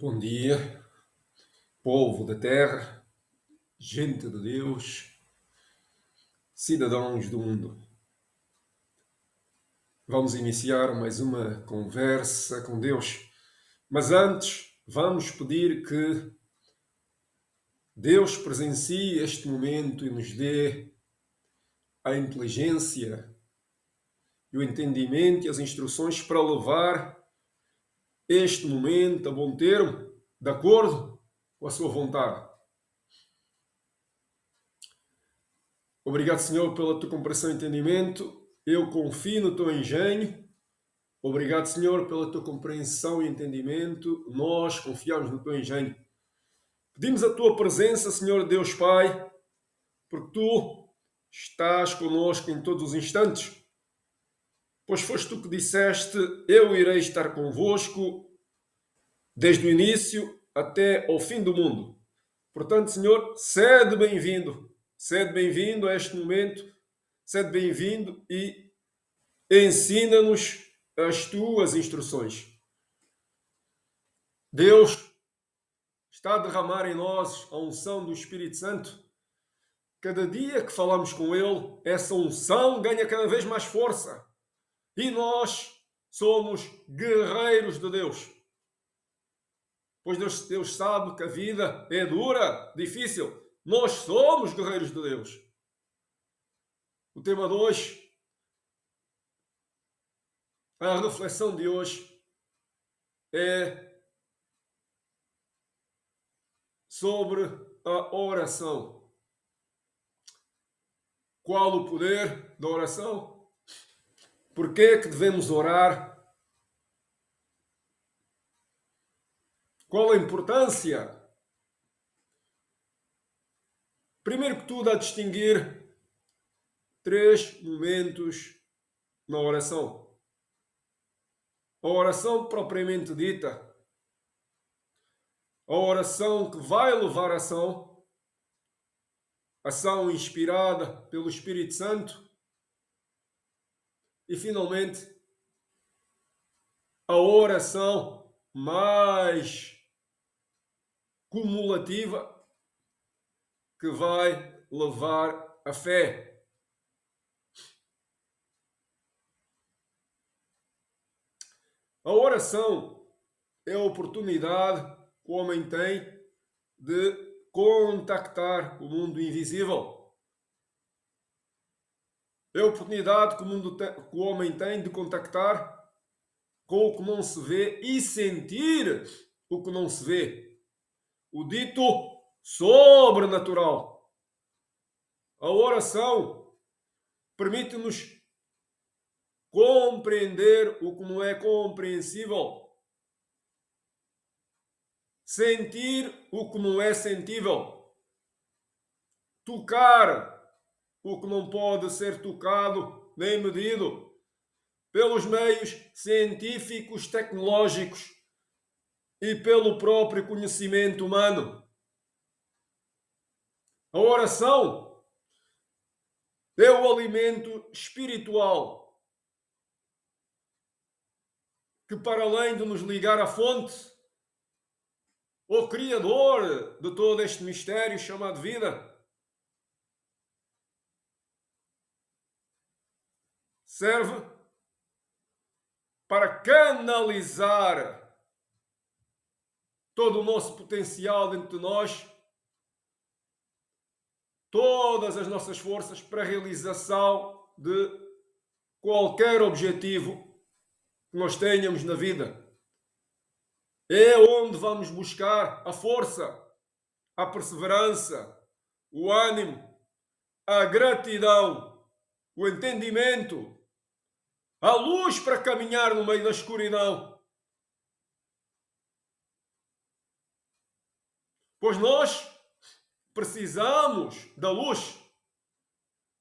Bom dia, povo da terra, gente de Deus, cidadãos do mundo. Vamos iniciar mais uma conversa com Deus, mas antes vamos pedir que Deus presencie este momento e nos dê a inteligência e o entendimento e as instruções para levar este momento a bom termo, de acordo com a sua vontade. Obrigado, Senhor, pela tua compreensão e entendimento. Eu confio no teu engenho. Obrigado, Senhor, pela tua compreensão e entendimento. Nós confiamos no teu engenho. Pedimos a tua presença, Senhor Deus Pai, porque tu estás conosco em todos os instantes. Pois foste tu que disseste: eu irei estar convosco desde o início até ao fim do mundo. Portanto, Senhor, sede bem-vindo. Sede bem-vindo a este momento. Sede bem-vindo e ensina-nos as tuas instruções. Deus está a derramar em nós a unção do Espírito Santo. Cada dia que falamos com Ele, essa unção ganha cada vez mais força. E nós somos guerreiros de Deus. Pois Deus sabe que a vida é dura, difícil. Nós somos guerreiros de Deus. O tema de hoje, a reflexão de hoje, é sobre a oração. Qual o poder da oração? Por que é que devemos orar? Qual a importância? Primeiro que tudo, a distinguir três momentos na oração. A oração propriamente dita, a oração que vai levar a ação inspirada pelo Espírito Santo, e finalmente a oração mais cumulativa, que vai levar a fé. A oração é a oportunidade que o homem tem de contactar o mundo invisível. É a oportunidade que o homem tem de contactar com o que não se vê e sentir o que não se vê. O dito sobrenatural. A oração permite-nos compreender o que não é compreensível. Sentir o que não é sentível. Tocar o que não pode ser tocado nem medido pelos meios científicos, tecnológicos e pelo próprio conhecimento humano. A oração é o alimento espiritual que, para além de nos ligar à fonte, o Criador de todo este mistério chamado vida, serve para canalizar todo o nosso potencial dentro de nós, todas as nossas forças para a realização de qualquer objetivo que nós tenhamos na vida. É onde vamos buscar a força, a perseverança, o ânimo, a gratidão, o entendimento, a luz para caminhar no meio da escuridão. Pois nós precisamos da luz,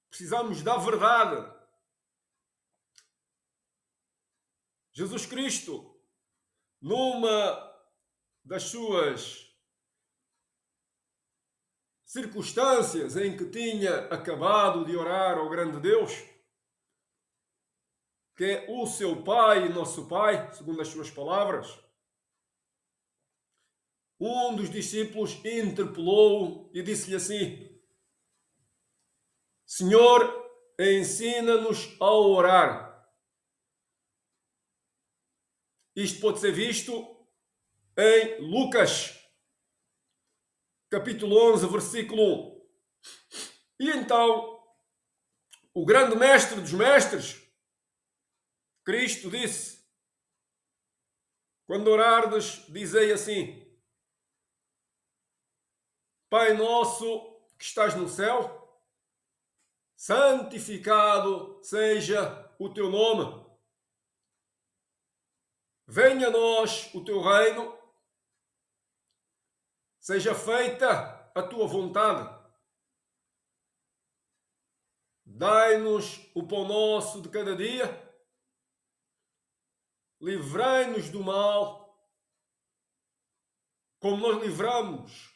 precisamos da verdade. Jesus Cristo, numa das suas circunstâncias em que tinha acabado de orar ao grande Deus, que é o seu Pai e nosso Pai, segundo as suas palavras, um dos discípulos interpelou-o e disse-lhe assim: Senhor, ensina-nos a orar. Isto pode ser visto em Lucas, capítulo 11, versículo 1. E então, o grande mestre dos mestres, Cristo, disse: quando orardes, dizei assim: Pai nosso que estás no céu, santificado seja o teu nome. Venha a nós o teu reino, seja feita a tua vontade. Dai-nos o pão nosso de cada dia, livrai-nos do mal, como nós livramos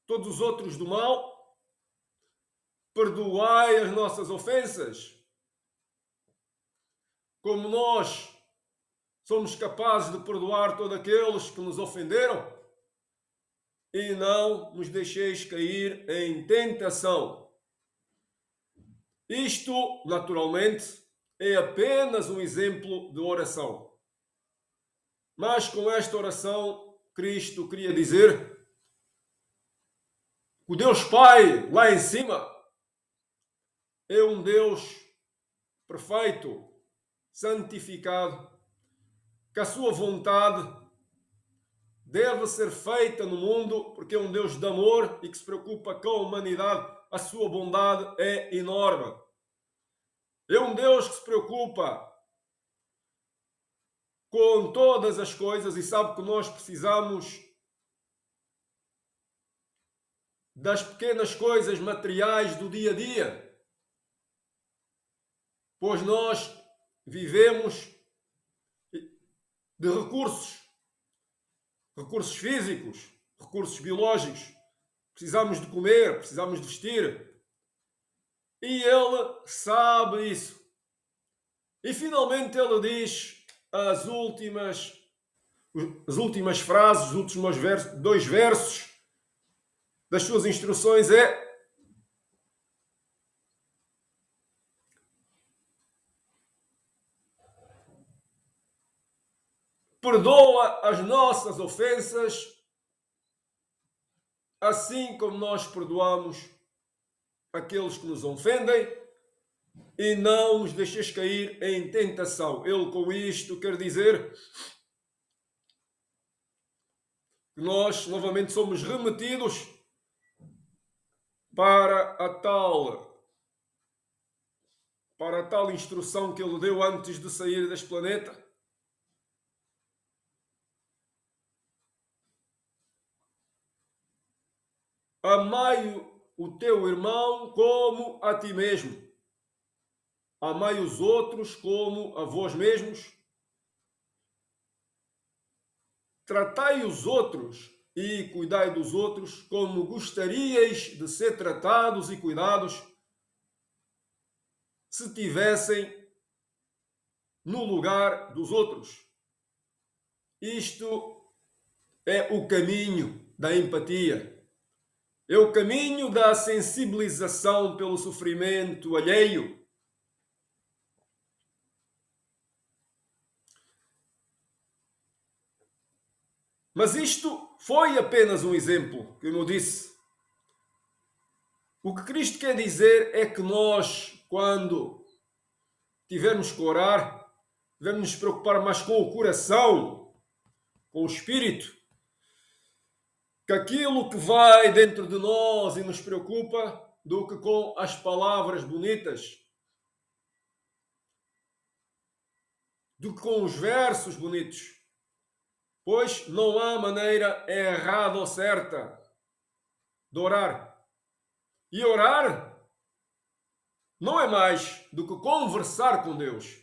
todos os outros do mal, perdoai as nossas ofensas, como nós somos capazes de perdoar todos aqueles que nos ofenderam, e não nos deixeis cair em tentação. Isto, naturalmente, é apenas um exemplo de oração. Mas com esta oração, Cristo queria dizer que o Deus Pai, lá em cima, é um Deus perfeito, santificado, que a sua vontade deve ser feita no mundo, porque é um Deus de amor e que se preocupa com a humanidade. A sua bondade é enorme. É um Deus que se preocupa com todas as coisas e sabe que nós precisamos das pequenas coisas materiais do dia a dia, pois nós vivemos de recursos físicos, recursos biológicos. Precisamos de comer, precisamos de vestir. E ele sabe isso. E finalmente ele diz as últimas frases, os últimos dois versos das suas instruções é: perdoa as nossas ofensas, assim como nós perdoamos aqueles que nos ofendem, e não nos deixes cair em tentação. Ele com isto quer dizer que nós novamente somos remetidos para a tal instrução que ele deu antes de sair deste planeta. Amai o teu irmão como a ti mesmo. Amai os outros como a vós mesmos. Tratai os outros e cuidai dos outros como gostaríeis de ser tratados e cuidados se tivessem no lugar dos outros. Isto é o caminho da empatia. É o caminho da sensibilização pelo sofrimento alheio. Mas isto foi apenas um exemplo, como eu disse. O que Cristo quer dizer é que nós, quando tivermos que orar, devemos nos preocupar mais com o coração, com o espírito, que aquilo que vai dentro de nós e nos preocupa, do que com as palavras bonitas, do que com os versos bonitos. Pois não há maneira errada ou certa de orar. E orar não é mais do que conversar com Deus.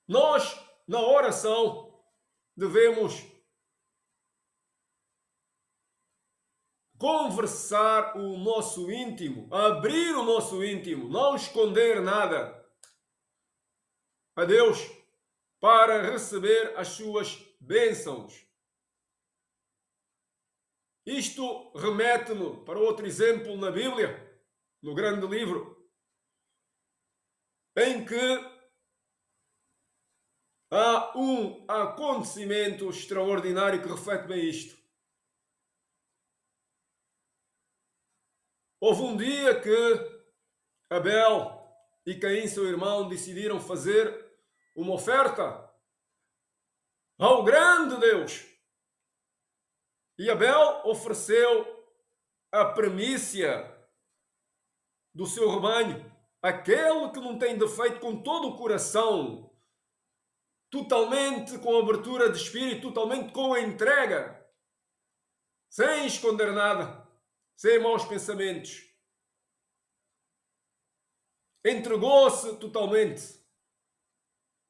Nós, na oração, devemos conversar o nosso íntimo, abrir o nosso íntimo, não esconder nada a Deus. para receber as suas bênçãos. Isto remete-me para outro exemplo na Bíblia, no grande livro, em que há um acontecimento extraordinário que reflete bem isto. Houve um dia que Abel e Caim, seu irmão, decidiram fazer uma oferta ao grande Deus. E Abel ofereceu a primícia do seu rebanho, aquele que não tem defeito, com todo o coração, totalmente com abertura de espírito, totalmente com a entrega, sem esconder nada, sem maus pensamentos. Entregou-se totalmente.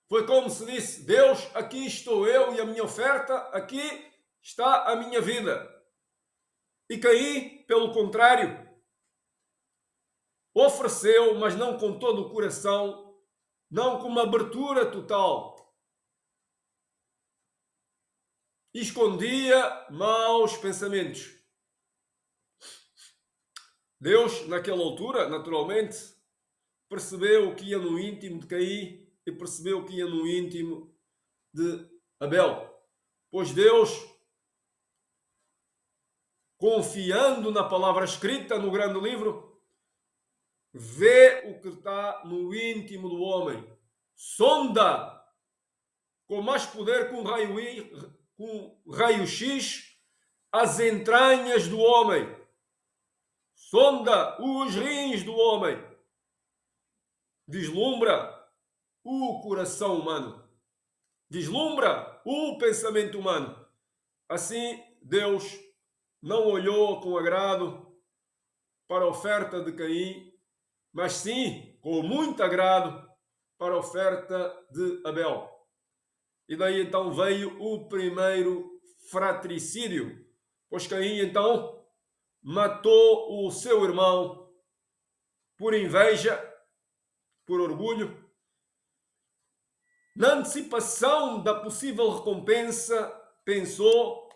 Foi como se disse: Deus, aqui estou eu e a minha oferta, aqui está a minha vida. E Caim, pelo contrário, ofereceu, mas não com todo o coração, não com uma abertura total. E escondia maus pensamentos. Deus, naquela altura, naturalmente, percebeu o que ia no íntimo de Caim e percebeu o que ia no íntimo de Abel. Pois Deus, confiando na palavra escrita no grande livro, vê o que está no íntimo do homem. Sonda com mais poder que um raio-x as entranhas do homem. Sonda os rins do homem. Vislumbra o coração humano. Vislumbra o pensamento humano. Assim, Deus não olhou com agrado para a oferta de Caim, mas sim, com muito agrado, para a oferta de Abel. E daí então veio o primeiro fratricídio, pois Caim então matou o seu irmão por inveja, por orgulho, na antecipação da possível recompensa, pensou: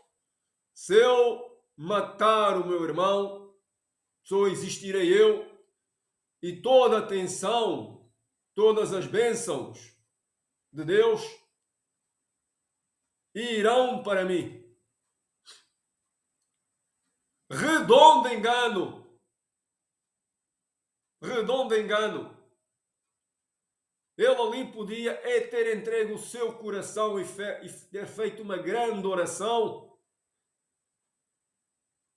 se eu matar o meu irmão, só existirei eu e toda a atenção, todas as bênçãos de Deus irão para mim. Redondo engano. Redondo engano. Ele ali podia ter entregue o seu coração e ter feito uma grande oração.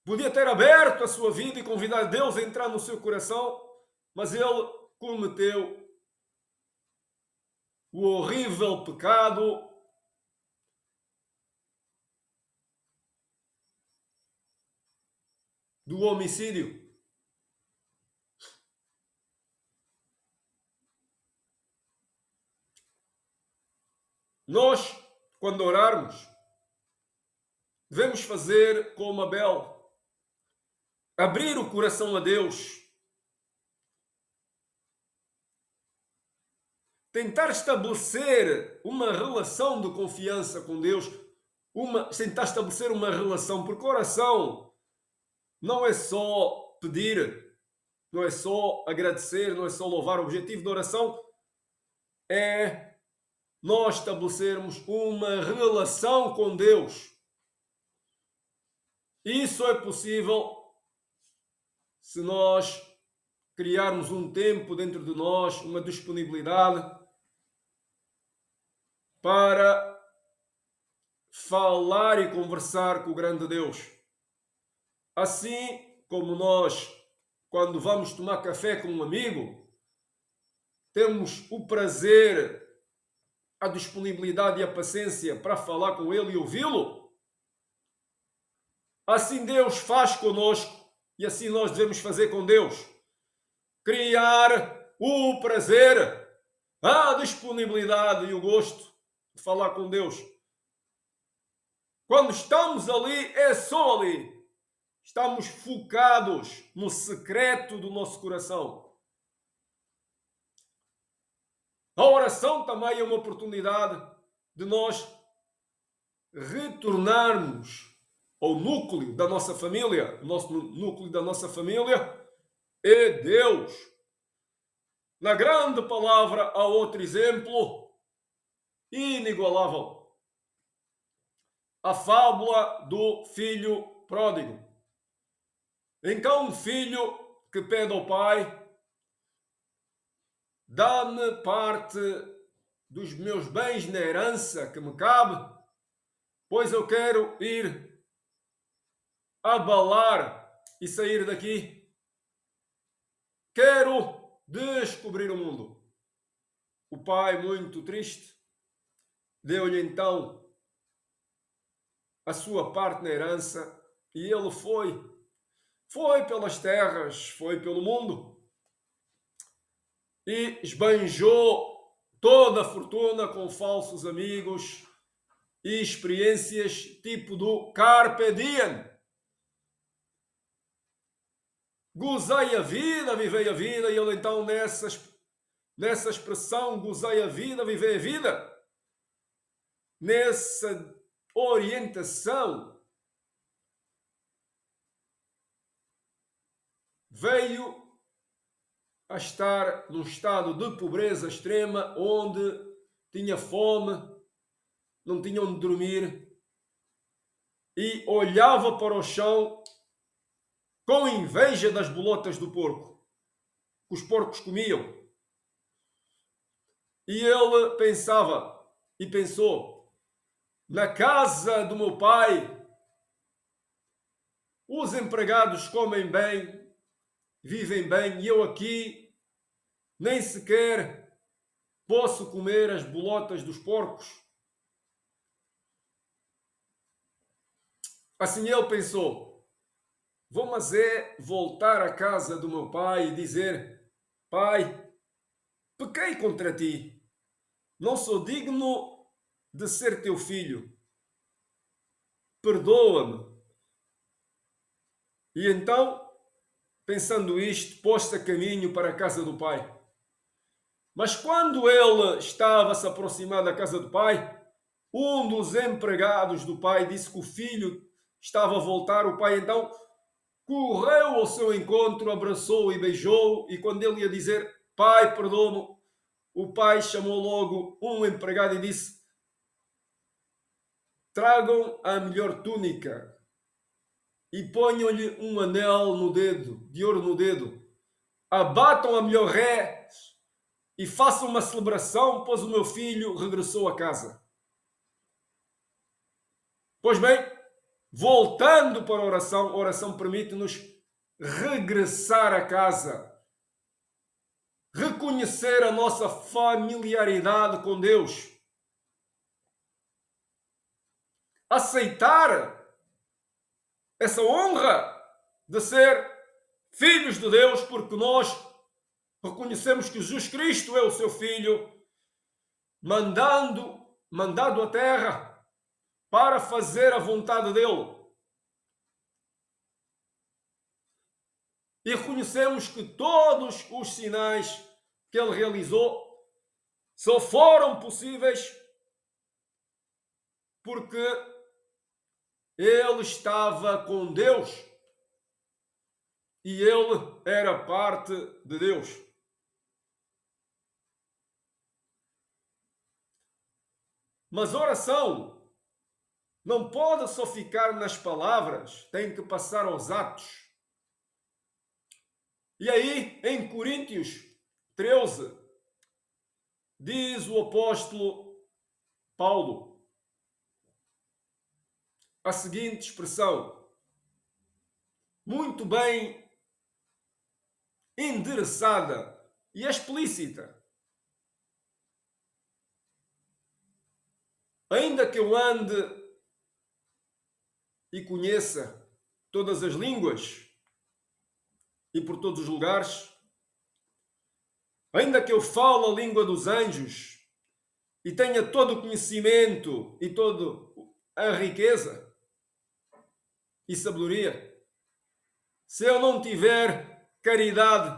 Podia ter aberto a sua vida e convidado Deus a entrar no seu coração, mas ele cometeu o horrível pecado do homicídio. Nós, quando orarmos, devemos fazer como Abel, abrir o coração a Deus, tentar estabelecer uma relação de confiança com Deus, tentar estabelecer uma relação, porque oração não é só pedir, não é só agradecer, não é só louvar. O objetivo da oração é nós estabelecermos uma relação com Deus. Isso é possível se nós criarmos um tempo dentro de nós, uma disponibilidade para falar e conversar com o grande Deus. Assim como nós, quando vamos tomar café com um amigo, temos o prazer, a disponibilidade e a paciência para falar com ele e ouvi-lo, assim Deus faz conosco e assim nós devemos fazer com Deus. Criar o prazer, a disponibilidade e o gosto de falar com Deus. Quando estamos ali, é só ali. Estamos focados no secreto do nosso coração. A oração também é uma oportunidade de nós retornarmos ao núcleo da nossa família. O nosso núcleo da nossa família é Deus. Na grande palavra há outro exemplo inigualável. A fábula do filho pródigo. Então, um filho que pede ao pai: dá-me parte dos meus bens na herança que me cabe, pois eu quero ir abalar e sair daqui. Quero descobrir o mundo. O pai, muito triste, deu-lhe então a sua parte na herança e ele foi pelas terras, foi pelo mundo e esbanjou toda a fortuna com falsos amigos e experiências tipo do Carpe Diem. Gozei a vida, vivei a vida, e ele então nessa expressão, gozei a vida, vivei a vida, nessa orientação, veio a estar num estado de pobreza extrema, onde tinha fome, não tinha onde dormir, e olhava para o chão com inveja das bolotas do porco, que os porcos comiam. E ele pensava e pensou: na casa do meu pai, os empregados comem bem, vivem bem, e eu aqui nem sequer posso comer as bolotas dos porcos. Assim ele pensou: vou mas é voltar à casa do meu pai e dizer: pai, pequei contra ti, não sou digno de ser teu filho, perdoa-me. E então, pensando isto, pôs-se a caminho para a casa do pai. Mas quando ele estava a se aproximar da casa do pai, um dos empregados do pai disse que o filho estava a voltar. O pai então correu ao seu encontro, abraçou-o e beijou-o, e quando ele ia dizer: pai, perdoa-me, o pai chamou logo um empregado e disse: tragam a melhor túnica e ponham-lhe um anel no dedo, de ouro no dedo, abatam a melhor ré e façam uma celebração, pois o meu filho regressou a casa. Pois bem, voltando para a oração permite-nos regressar a casa, reconhecer a nossa familiaridade com Deus, aceitar essa honra de ser filhos de Deus, porque nós reconhecemos que Jesus Cristo é o seu Filho, mandado à terra para fazer a vontade dele. E reconhecemos que todos os sinais que ele realizou só foram possíveis porque ele estava com Deus e ele era parte de Deus. Mas a oração não pode só ficar nas palavras, tem que passar aos atos. E aí, em Coríntios 13, diz o apóstolo Paulo a seguinte expressão, muito bem endereçada e explícita: ainda que eu ande e conheça todas as línguas e por todos os lugares, ainda que eu fale a língua dos anjos e tenha todo o conhecimento e toda a riqueza e sabedoria, se eu não tiver caridade,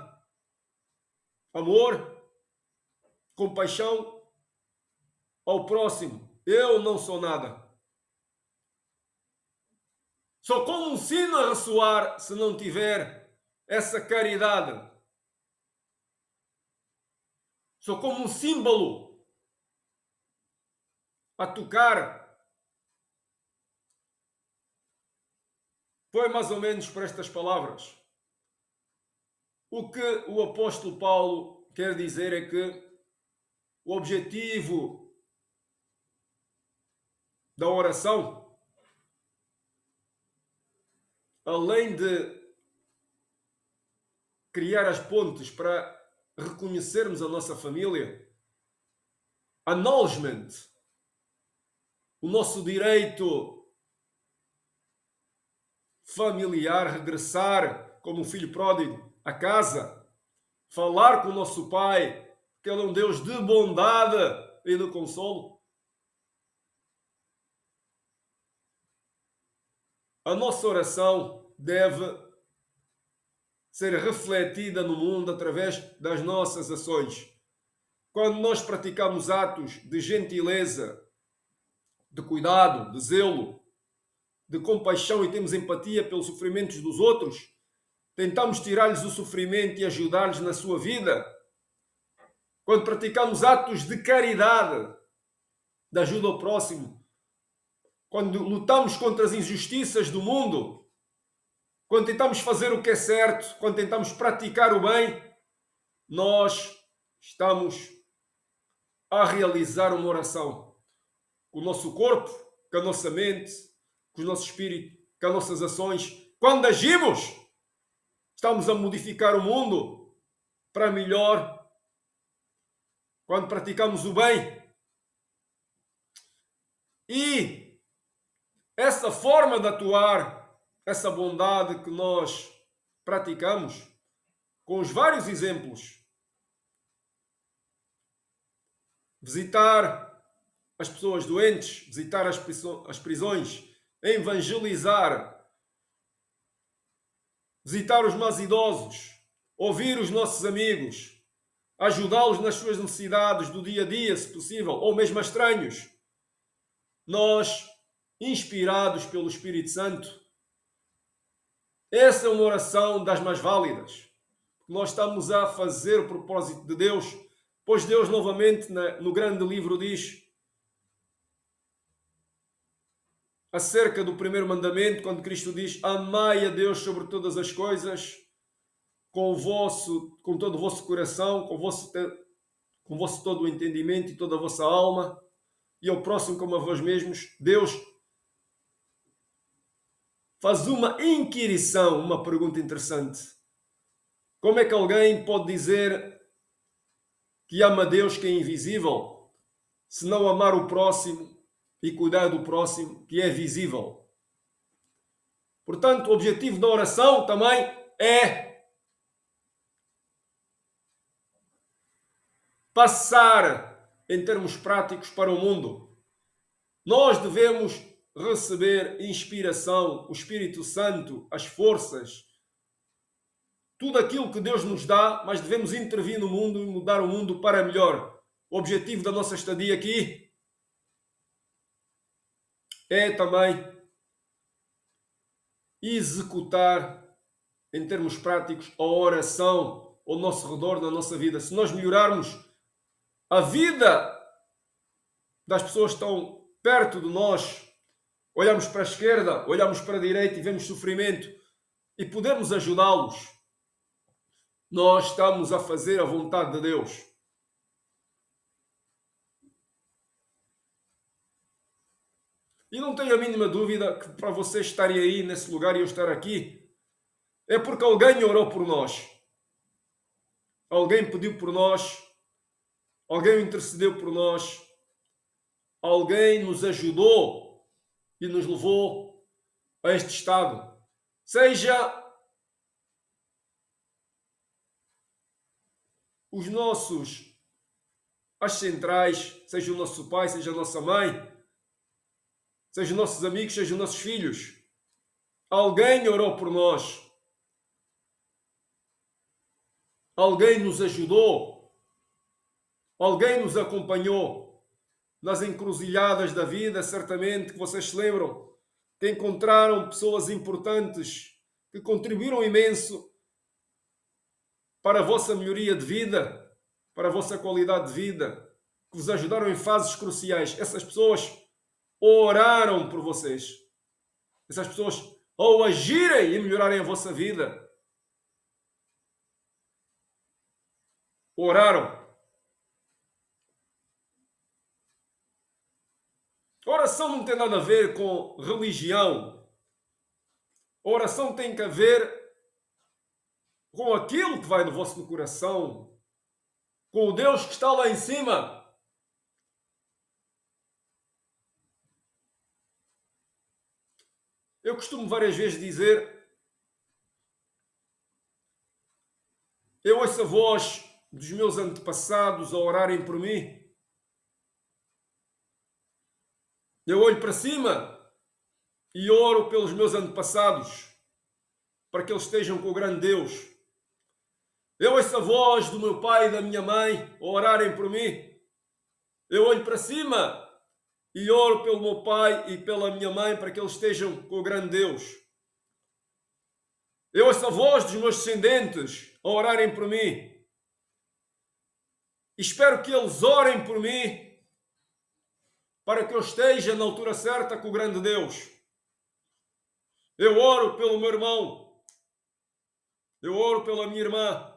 amor, compaixão ao próximo, Eu não sou nada. Sou como um sino a ressoar se não tiver essa caridade. Sou como um símbolo a tocar. Foi mais ou menos por estas palavras. O que o apóstolo Paulo quer dizer é que o objetivo da oração, além de criar as pontes para reconhecermos a nossa família, acknowledgement, o nosso direito familiar, regressar como um filho pródigo a casa, falar com o nosso Pai, que Ele é um Deus de bondade e de consolo. A nossa oração deve ser refletida no mundo através das nossas ações. Quando nós praticamos atos de gentileza, de cuidado, de zelo, de compaixão e temos empatia pelos sofrimentos dos outros, tentamos tirar-lhes o sofrimento e ajudar-lhes na sua vida. Quando praticamos atos de caridade, de ajuda ao próximo, quando lutamos contra as injustiças do mundo, quando tentamos fazer o que é certo, quando tentamos praticar o bem, nós estamos a realizar uma oração com o nosso corpo, com a nossa mente, com o nosso espírito, com as nossas ações. Quando agimos, estamos a modificar o mundo para melhor. Quando praticamos o bem. E essa forma de atuar, essa bondade que nós praticamos, com os vários exemplos, visitar as pessoas doentes, visitar as prisões, evangelizar, visitar os mais idosos, ouvir os nossos amigos, ajudá-los nas suas necessidades do dia a dia, se possível, ou mesmo a estranhos. Nós, inspirados pelo Espírito Santo, essa é uma oração das mais válidas. Nós estamos a fazer o propósito de Deus, pois Deus novamente no grande livro diz acerca do primeiro mandamento, quando Cristo diz: amai a Deus sobre todas as coisas, com todo o vosso coração, com o vosso todo o entendimento e toda a vossa alma, e ao próximo como a vós mesmos. Deus faz uma inquirição, uma pergunta interessante. Como é que alguém pode dizer que ama a Deus, que é invisível, se não amar o próximo e cuidar do próximo, que é visível? Portanto, o objetivo da oração também é passar em termos práticos para o mundo. Nós devemos receber inspiração, o Espírito Santo, as forças, tudo aquilo que Deus nos dá, mas devemos intervir no mundo e mudar o mundo para melhor. O objetivo da nossa estadia aqui é também executar, em termos práticos, a oração ao nosso redor, na nossa vida. Se nós melhorarmos a vida das pessoas que estão perto de nós, olhamos para a esquerda, olhamos para a direita e vemos sofrimento e podemos ajudá-los, nós estamos a fazer a vontade de Deus. E não tenho a mínima dúvida que para vocês estarem aí nesse lugar e eu estar aqui, é porque alguém orou por nós. Alguém pediu por nós, alguém intercedeu por nós, alguém nos ajudou e nos levou a este estado. Seja os nossos, as centrais, seja o nosso pai, seja a nossa mãe, seja os nossos amigos, seja os nossos filhos. Alguém orou por nós. Alguém nos ajudou. Alguém nos acompanhou nas encruzilhadas da vida, certamente que vocês se lembram, que encontraram pessoas importantes que contribuíram imenso para a vossa melhoria de vida, para a vossa qualidade de vida, que vos ajudaram em fases cruciais. Essas pessoas oraram por vocês. Essas pessoas, ao agirem e melhorarem a vossa vida, oraram. A oração não tem nada a ver com religião. A oração tem que ver com aquilo que vai no vosso coração, com o Deus que está lá em cima. Eu costumo várias vezes dizer, eu ouço a voz dos meus antepassados a orarem por mim. Eu olho para cima e oro pelos meus antepassados, para que eles estejam com o grande Deus. Eu ouço a voz do meu pai e da minha mãe a orarem por mim. Eu olho para cima e oro pelo meu pai e pela minha mãe para que eles estejam com o grande Deus. Eu ouço a voz dos meus descendentes a orarem por mim. E espero que eles orem por mim para que eu esteja na altura certa com o grande Deus. Eu oro pelo meu irmão. Eu oro pela minha irmã.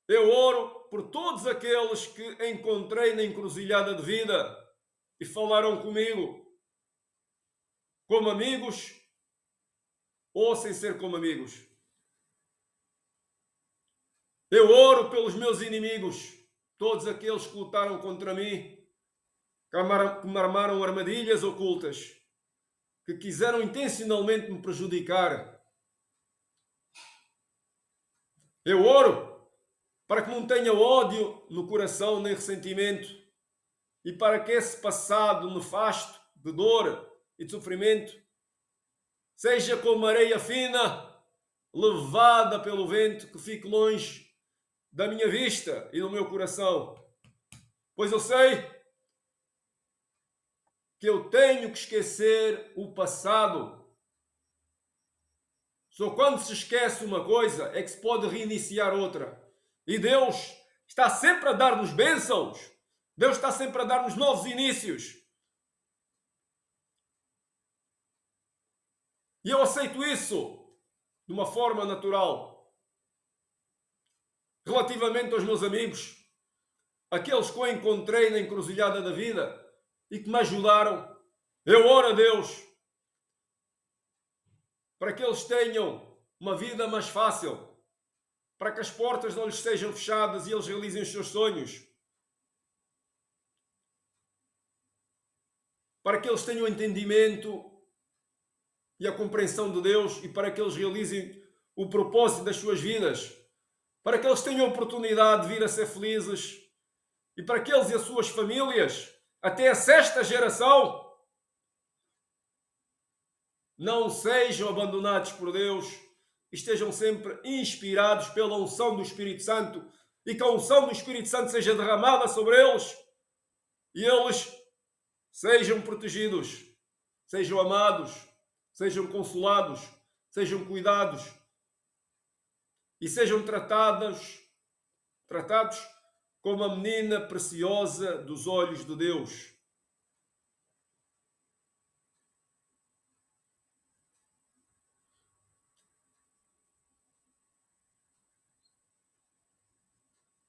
Eu oro por todos aqueles que encontrei na encruzilhada de vida e falaram comigo como amigos ou sem ser como amigos. Eu oro pelos meus inimigos, todos aqueles que lutaram contra mim, que me armaram armadilhas ocultas, que quiseram intencionalmente me prejudicar. Eu oro para que não tenha ódio no coração nem ressentimento e para que esse passado nefasto de dor e de sofrimento seja como areia fina levada pelo vento, que fique longe da minha vista e do meu coração. Pois eu sei que eu tenho que esquecer o passado. Só quando se esquece uma coisa é que se pode reiniciar outra. E Deus está sempre a dar-nos bênçãos. Deus está sempre a dar-nos novos inícios. E eu aceito isso de uma forma natural. Relativamente aos meus amigos, aqueles que eu encontrei na encruzilhada da vida e que me ajudaram, eu oro a Deus para que eles tenham uma vida mais fácil, para que as portas não lhes sejam fechadas e eles realizem os seus sonhos, para que eles tenham o entendimento e a compreensão de Deus e para que eles realizem o propósito das suas vidas, para que eles tenham a oportunidade de vir a ser felizes e para que eles e as suas famílias, até a sexta geração, não sejam abandonados por Deus, estejam sempre inspirados pela unção do Espírito Santo e que a unção do Espírito Santo seja derramada sobre eles e eles sejam protegidos, sejam amados, sejam consolados, sejam cuidados e sejam tratados como a menina preciosa dos olhos de Deus.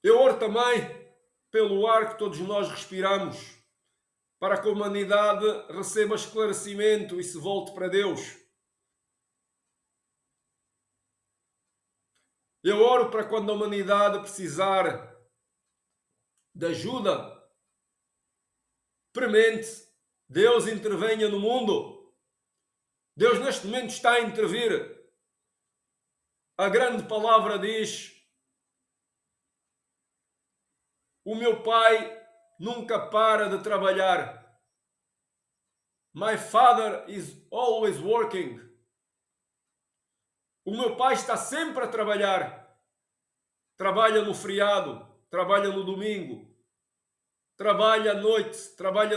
Eu oro também pelo ar que todos nós respiramos, para que a humanidade receba esclarecimento e se volte para Deus. Eu oro para quando a humanidade precisar de ajuda premente, Deus intervenha no mundo. Deus neste momento está a intervir. A grande palavra diz: o meu pai nunca para de trabalhar. My father is always working. O meu pai está sempre a trabalhar. Trabalha no feriado, trabalha no domingo. trabalha à noite, trabalha